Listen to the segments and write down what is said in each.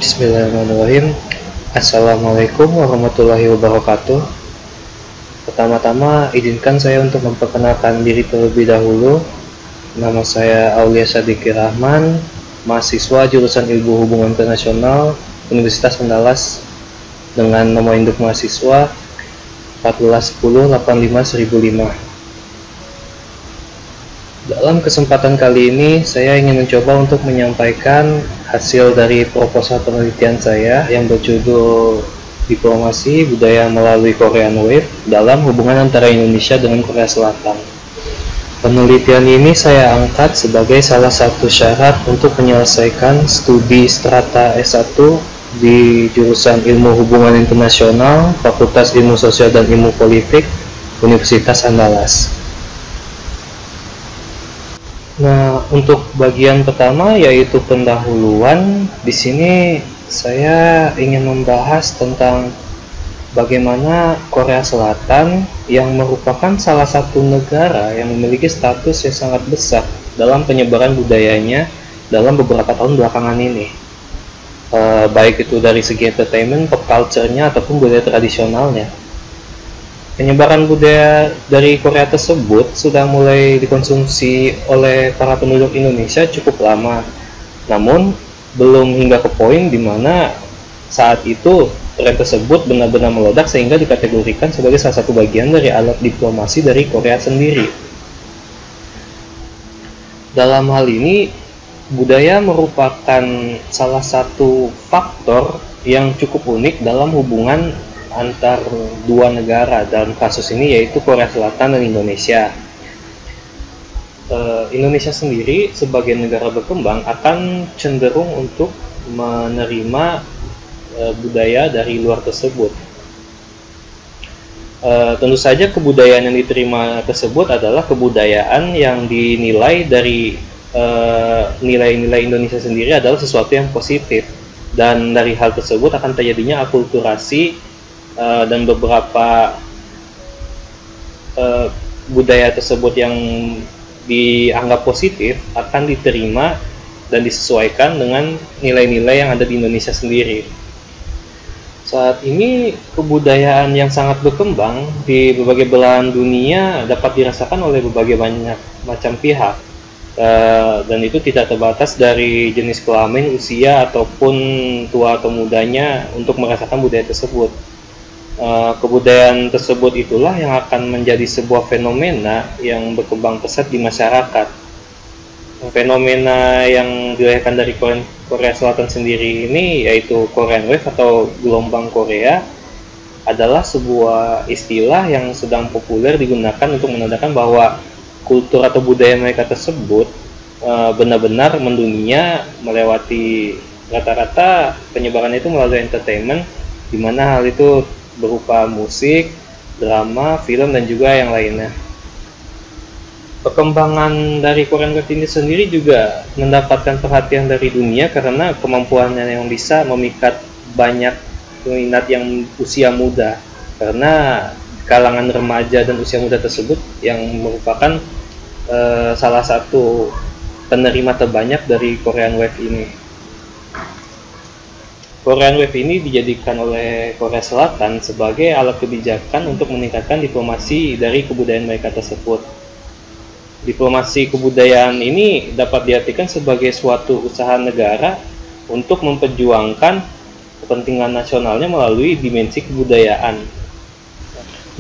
Bismillahirrahmanirrahim. Assalamualaikum warahmatullahi wabarakatuh. Pertama-tama izinkan saya untuk memperkenalkan diri terlebih dahulu. Nama saya Aulia Sadiki Rahman, mahasiswa jurusan Ilmu Hubungan Internasional Universitas Andalas dengan nomor induk mahasiswa 141085005. Dalam kesempatan kali ini, saya ingin mencoba untuk menyampaikan hasil dari proposal penelitian saya yang berjudul Diplomasi Budaya Melalui Korean Wave dalam hubungan antara Indonesia dengan Korea Selatan. Penelitian ini saya angkat sebagai salah satu syarat untuk menyelesaikan studi strata S1 di jurusan Ilmu Hubungan Internasional, Fakultas Ilmu Sosial dan Ilmu Politik, Universitas Andalas. Nah, untuk bagian pertama yaitu pendahuluan, di sini saya ingin membahas tentang bagaimana Korea Selatan yang merupakan salah satu negara yang memiliki status yang sangat besar dalam penyebaran budayanya dalam beberapa tahun belakangan ini. Baik itu dari segi entertainment, pop culture-nya ataupun budaya tradisionalnya. Penyebaran budaya dari Korea tersebut sudah mulai dikonsumsi oleh para penduduk Indonesia cukup lama, namun belum hingga ke poin di mana saat itu tren tersebut benar-benar meledak sehingga dikategorikan sebagai salah satu bagian dari alat diplomasi dari Korea sendiri. Dalam hal ini, budaya merupakan salah satu faktor yang cukup unik dalam hubungan antar dua negara, dalam kasus ini yaitu Korea Selatan dan Indonesia. Indonesia sendiri sebagai negara berkembang akan cenderung untuk menerima budaya dari luar tersebut. Tentu saja kebudayaan yang diterima tersebut adalah kebudayaan yang dinilai dari nilai-nilai Indonesia sendiri adalah sesuatu yang positif, dan dari hal tersebut akan terjadinya akulturasi dan beberapa budaya tersebut yang dianggap positif akan diterima dan disesuaikan dengan nilai-nilai yang ada di Indonesia sendiri. Saat ini kebudayaan yang sangat berkembang di berbagai belahan dunia dapat dirasakan oleh berbagai banyak macam pihak, dan itu tidak terbatas dari jenis kelamin, usia, ataupun tua atau mudanya untuk merasakan budaya tersebut. Kebudayaan tersebut itulah yang akan menjadi sebuah fenomena yang berkembang pesat di masyarakat. Fenomena yang dilahirkan dari Korea Selatan sendiri ini yaitu Korean Wave atau gelombang Korea adalah sebuah istilah yang sedang populer digunakan untuk menandakan bahwa kultur atau budaya mereka tersebut benar-benar mendunia, melewati rata-rata penyebarannya itu melalui entertainment, di mana hal itu berupa musik, drama, film, dan juga yang lainnya. Perkembangan dari Korean Wave ini sendiri juga mendapatkan perhatian dari dunia karena kemampuannya yang bisa memikat banyak peminat yang usia muda, karena kalangan remaja dan usia muda tersebut yang merupakan salah satu penerima terbanyak dari Korean Wave ini. Korean Wave ini dijadikan oleh Korea Selatan sebagai alat kebijakan untuk meningkatkan diplomasi dari kebudayaan mereka tersebut. Diplomasi kebudayaan ini dapat diartikan sebagai suatu usaha negara untuk memperjuangkan kepentingan nasionalnya melalui dimensi kebudayaan.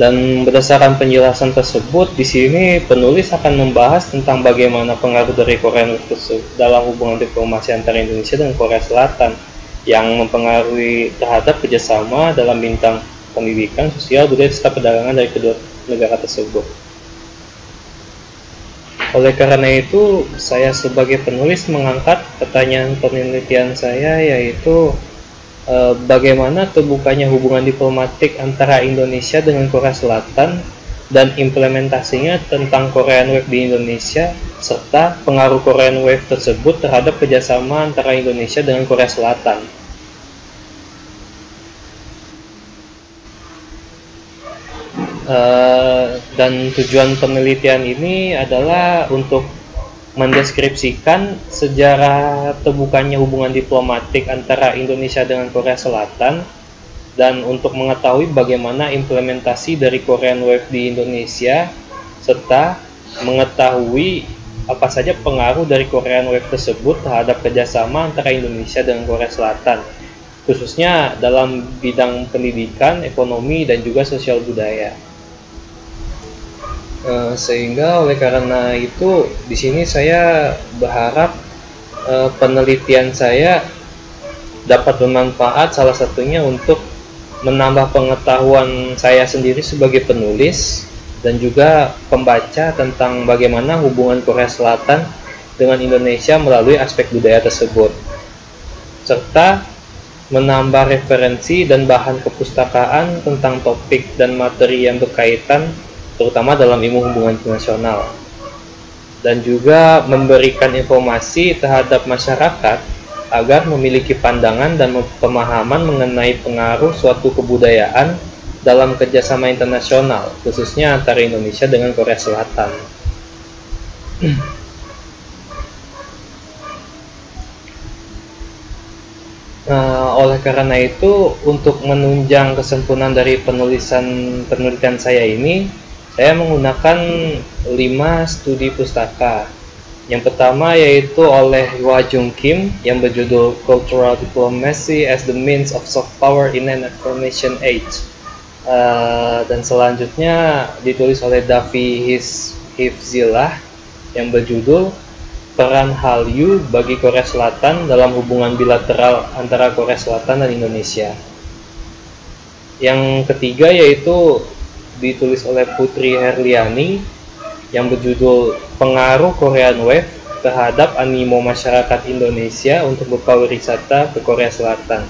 Dan berdasarkan penjelasan tersebut, di sini penulis akan membahas tentang bagaimana pengaruh dari Korean Wave dalam hubungan diplomasi antara Indonesia dan Korea Selatan, yang mempengaruhi terhadap kerjasama dalam bidang pendidikan, sosial, budaya, serta perdagangan dari kedua negara tersebut. Oleh karena itu, saya sebagai penulis mengangkat pertanyaan penelitian saya, yaitu bagaimana terbukanya hubungan diplomatik antara Indonesia dengan Korea Selatan dan implementasinya tentang Korean Wave di Indonesia, serta pengaruh Korean Wave tersebut terhadap kerjasama antara Indonesia dengan Korea Selatan. Dan tujuan penelitian ini adalah untuk mendeskripsikan sejarah terbukanya hubungan diplomatik antara Indonesia dengan Korea Selatan, dan untuk mengetahui bagaimana implementasi dari Korean Wave di Indonesia, serta mengetahui apa saja pengaruh dari Korean Wave tersebut terhadap kerjasama antara Indonesia dengan Korea Selatan, khususnya dalam bidang pendidikan, ekonomi, dan juga sosial budaya. Sehingga oleh karena itu di sini saya berharap penelitian saya dapat bermanfaat, salah satunya untuk menambah pengetahuan saya sendiri sebagai penulis dan juga pembaca tentang bagaimana hubungan Korea Selatan dengan Indonesia melalui aspek budaya tersebut, serta menambah referensi dan bahan kepustakaan tentang topik dan materi yang berkaitan, terutama dalam ilmu hubungan internasional, dan juga memberikan informasi terhadap masyarakat agar memiliki pandangan dan pemahaman mengenai pengaruh suatu kebudayaan dalam kerjasama internasional, khususnya antara Indonesia dengan Korea Selatan. Oleh karena itu, untuk menunjang kesempurnaan dari penelitian saya ini, saya menggunakan 5 studi pustaka. Yang pertama yaitu oleh Hwa Jung Kim yang berjudul Cultural Diplomacy as the Means of Soft Power in an Information Age. Dan selanjutnya ditulis oleh Davi Hifzilah yang berjudul Peran Hallyu bagi Korea Selatan dalam hubungan bilateral antara Korea Selatan dan Indonesia. Yang ketiga yaitu ditulis oleh Putri Herliani yang berjudul Pengaruh Korean Wave terhadap animo masyarakat Indonesia untuk berpariwisata ke Korea Selatan.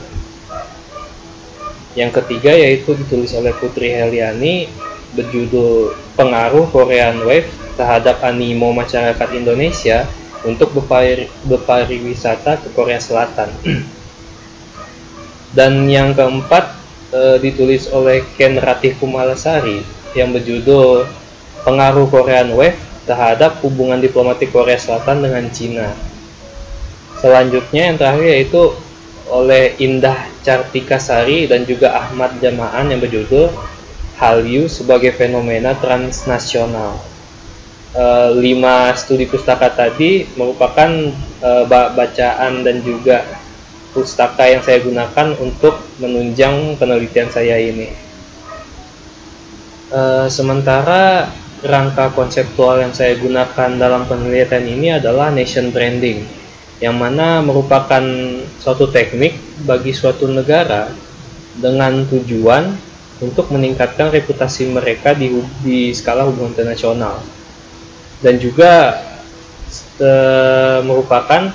Yang ketiga yaitu ditulis oleh Putri Herliani berjudul Pengaruh Korean Wave terhadap animo masyarakat Indonesia untuk berpariwisata ke Korea Selatan. Dan yang keempat ditulis oleh Ken Ratih Kumalasari yang berjudul Pengaruh Korean Wave terhadap hubungan diplomatik Korea Selatan dengan Cina. Selanjutnya yang terakhir yaitu oleh Indah Cartikasari dan juga Ahmad Jamaan yang berjudul Hallyu sebagai fenomena transnasional. 5 studi pustaka tadi merupakan bacaan dan juga pustaka yang saya gunakan untuk menunjang penelitian saya ini. Sementara rangka konseptual yang saya gunakan dalam penelitian ini adalah nation branding, yang mana merupakan suatu teknik bagi suatu negara dengan tujuan untuk meningkatkan reputasi mereka di skala hubungan internasional, dan juga merupakan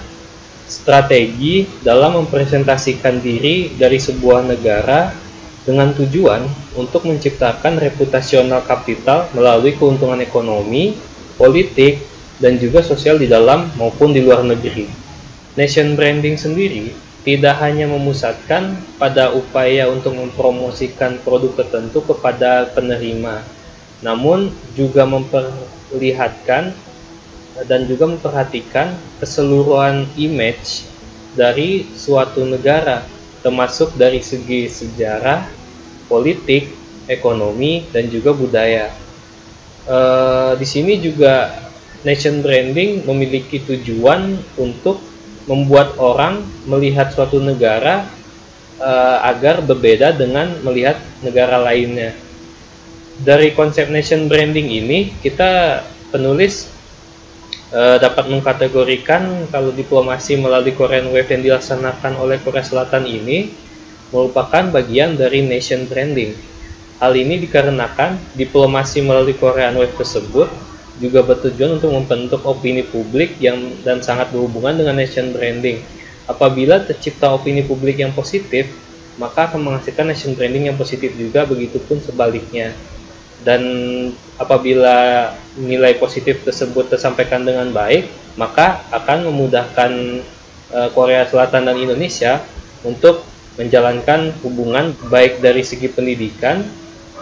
strategi dalam mempresentasikan diri dari sebuah negara dengan tujuan untuk menciptakan reputasional kapital melalui keuntungan ekonomi, politik, dan juga sosial di dalam maupun di luar negeri. Nation branding sendiri tidak hanya memusatkan pada upaya untuk mempromosikan produk tertentu kepada penerima, namun juga memperlihatkan dan juga memperhatikan keseluruhan image dari suatu negara, termasuk dari segi sejarah, politik, ekonomi, dan juga budaya. Di sini juga nation branding memiliki tujuan untuk membuat orang melihat suatu negara agar berbeda dengan melihat negara lainnya. Dari konsep nation branding ini, kita penulis dapat mengkategorikan kalau diplomasi melalui Korean Wave yang dilaksanakan oleh Korea Selatan ini merupakan bagian dari nation branding. Hal ini dikarenakan diplomasi melalui Korean Wave tersebut juga bertujuan untuk membentuk opini publik dan sangat berhubungan dengan nation branding. Apabila tercipta opini publik yang positif, maka akan menghasilkan nation branding yang positif juga, begitupun sebaliknya. Dan apabila nilai positif tersebut tersampaikan dengan baik, maka akan memudahkan Korea Selatan dan Indonesia untuk menjalankan hubungan baik dari segi pendidikan,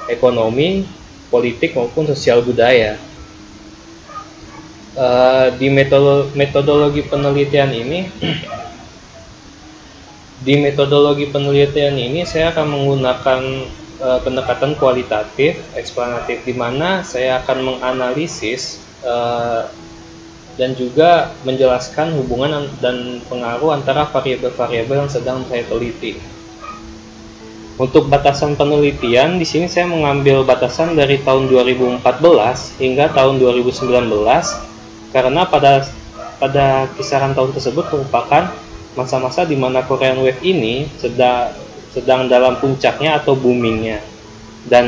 ekonomi, politik maupun sosial budaya. Metodologi penelitian ini di metodologi penelitian ini saya akan menggunakan pendekatan kualitatif, eksplanatif, di mana saya akan menganalisis dan juga menjelaskan hubungan dan pengaruh antara variabel-variabel yang sedang saya teliti. Untuk batasan penelitian, di sini saya mengambil batasan dari tahun 2014 hingga tahun 2019 karena pada kisaran tahun tersebut merupakan masa-masa di mana Korean Wave ini sedang dalam puncaknya atau boomingnya dan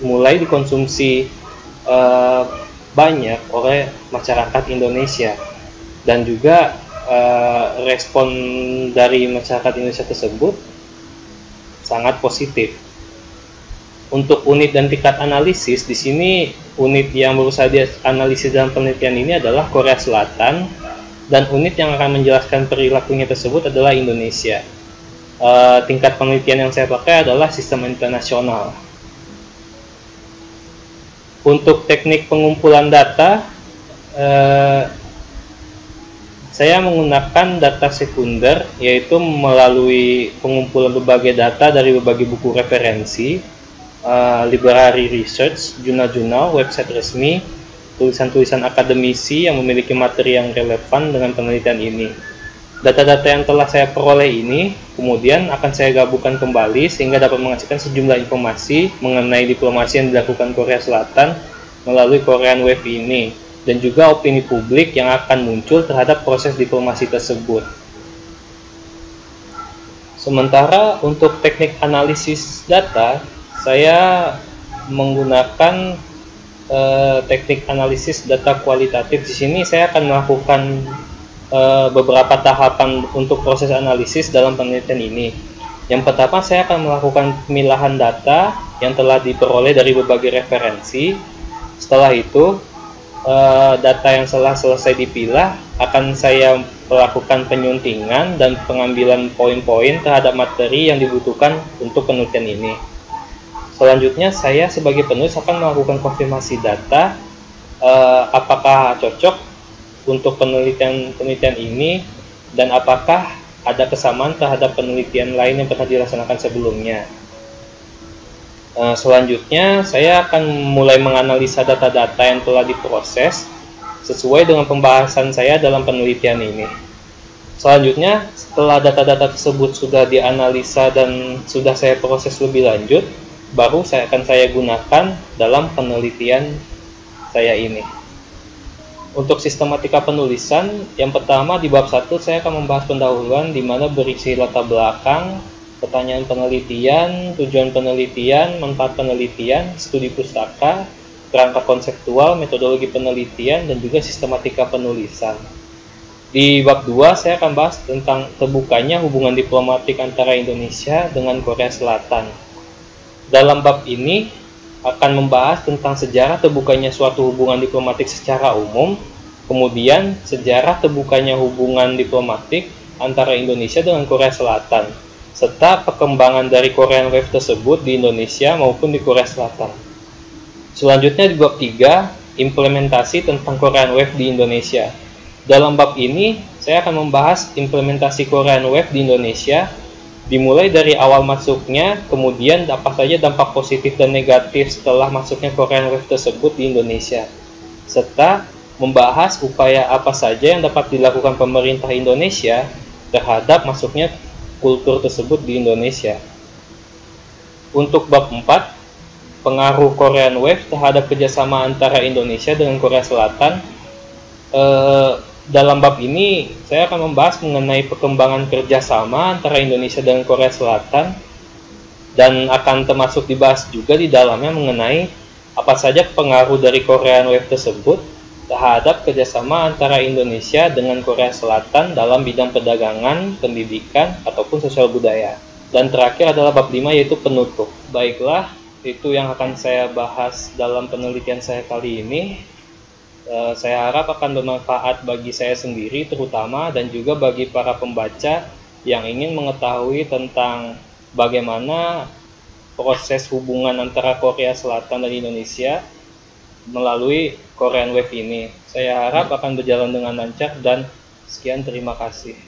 mulai dikonsumsi banyak oleh masyarakat Indonesia, dan juga respon dari masyarakat Indonesia tersebut sangat positif. Untuk unit dan tingkat analisis, di sini unit yang berusaha dianalisis dalam penelitian ini adalah Korea Selatan, dan unit yang akan menjelaskan perilakunya tersebut adalah Indonesia. Tingkat penelitian yang saya pakai adalah sistem internasional. Untuk teknik pengumpulan data, saya menggunakan data sekunder, yaitu melalui pengumpulan berbagai data dari berbagai buku referensi, library research, jurnal-jurnal, website resmi, tulisan-tulisan akademisi yang memiliki materi yang relevan dengan penelitian ini. Data-data yang telah saya peroleh ini kemudian akan saya gabungkan kembali sehingga dapat menghasilkan sejumlah informasi mengenai diplomasi yang dilakukan Korea Selatan melalui Korean Wave ini, dan juga opini publik yang akan muncul terhadap proses diplomasi tersebut. Sementara untuk teknik analisis data, saya menggunakan teknik analisis data kualitatif. Di sini saya akan melakukan beberapa tahapan untuk proses analisis dalam penelitian ini. Yang pertama, saya akan melakukan pemilahan data yang telah diperoleh dari berbagai referensi. Setelah itu, data yang telah selesai dipilah akan saya melakukan penyuntingan dan pengambilan poin-poin terhadap materi yang dibutuhkan untuk penelitian ini. Selanjutnya, saya sebagai penulis akan melakukan konfirmasi data, apakah cocok untuk penelitian ini, dan apakah ada kesamaan terhadap penelitian lain yang pernah dilaksanakan sebelumnya. Selanjutnya, saya akan mulai menganalisa data-data yang telah diproses sesuai dengan pembahasan saya dalam penelitian ini. Selanjutnya, setelah data-data tersebut sudah dianalisa dan sudah saya proses lebih lanjut, baru akan saya gunakan dalam penelitian saya ini. Untuk sistematika penulisan, yang pertama di bab 1 saya akan membahas pendahuluan di mana berisi latar belakang, pertanyaan penelitian, tujuan penelitian, manfaat penelitian, studi pustaka, kerangka konseptual, metodologi penelitian, dan juga sistematika penulisan. Di bab 2 saya akan bahas tentang terbukanya hubungan diplomatik antara Indonesia dengan Korea Selatan. Dalam bab ini akan membahas tentang sejarah terbukanya suatu hubungan diplomatik secara umum, kemudian sejarah terbukanya hubungan diplomatik antara Indonesia dengan Korea Selatan, serta perkembangan dari Korean Wave tersebut di Indonesia maupun di Korea Selatan. Selanjutnya di bab 3, implementasi tentang Korean Wave di Indonesia. Dalam bab ini, saya akan membahas implementasi Korean Wave di Indonesia, dimulai dari awal masuknya, kemudian apa saja dampak positif dan negatif setelah masuknya Korean Wave tersebut di Indonesia, serta membahas upaya apa saja yang dapat dilakukan pemerintah Indonesia terhadap masuknya kultur tersebut di Indonesia. Untuk bab 4, pengaruh Korean Wave terhadap kerjasama antara Indonesia dengan Korea Selatan. Dalam bab ini, saya akan membahas mengenai perkembangan kerjasama antara Indonesia dan Korea Selatan, dan akan termasuk dibahas juga di dalamnya mengenai apa saja pengaruh dari Korean Wave tersebut terhadap kerjasama antara Indonesia dengan Korea Selatan dalam bidang perdagangan, pendidikan, ataupun sosial budaya. Dan terakhir adalah bab 5, yaitu penutup. Baiklah, itu yang akan saya bahas dalam penelitian saya kali ini. Saya harap akan bermanfaat bagi saya sendiri terutama, dan juga bagi para pembaca yang ingin mengetahui tentang bagaimana proses hubungan antara Korea Selatan dan Indonesia, melalui Korean Wave ini. Saya harap akan berjalan dengan lancar dan sekian, terima kasih.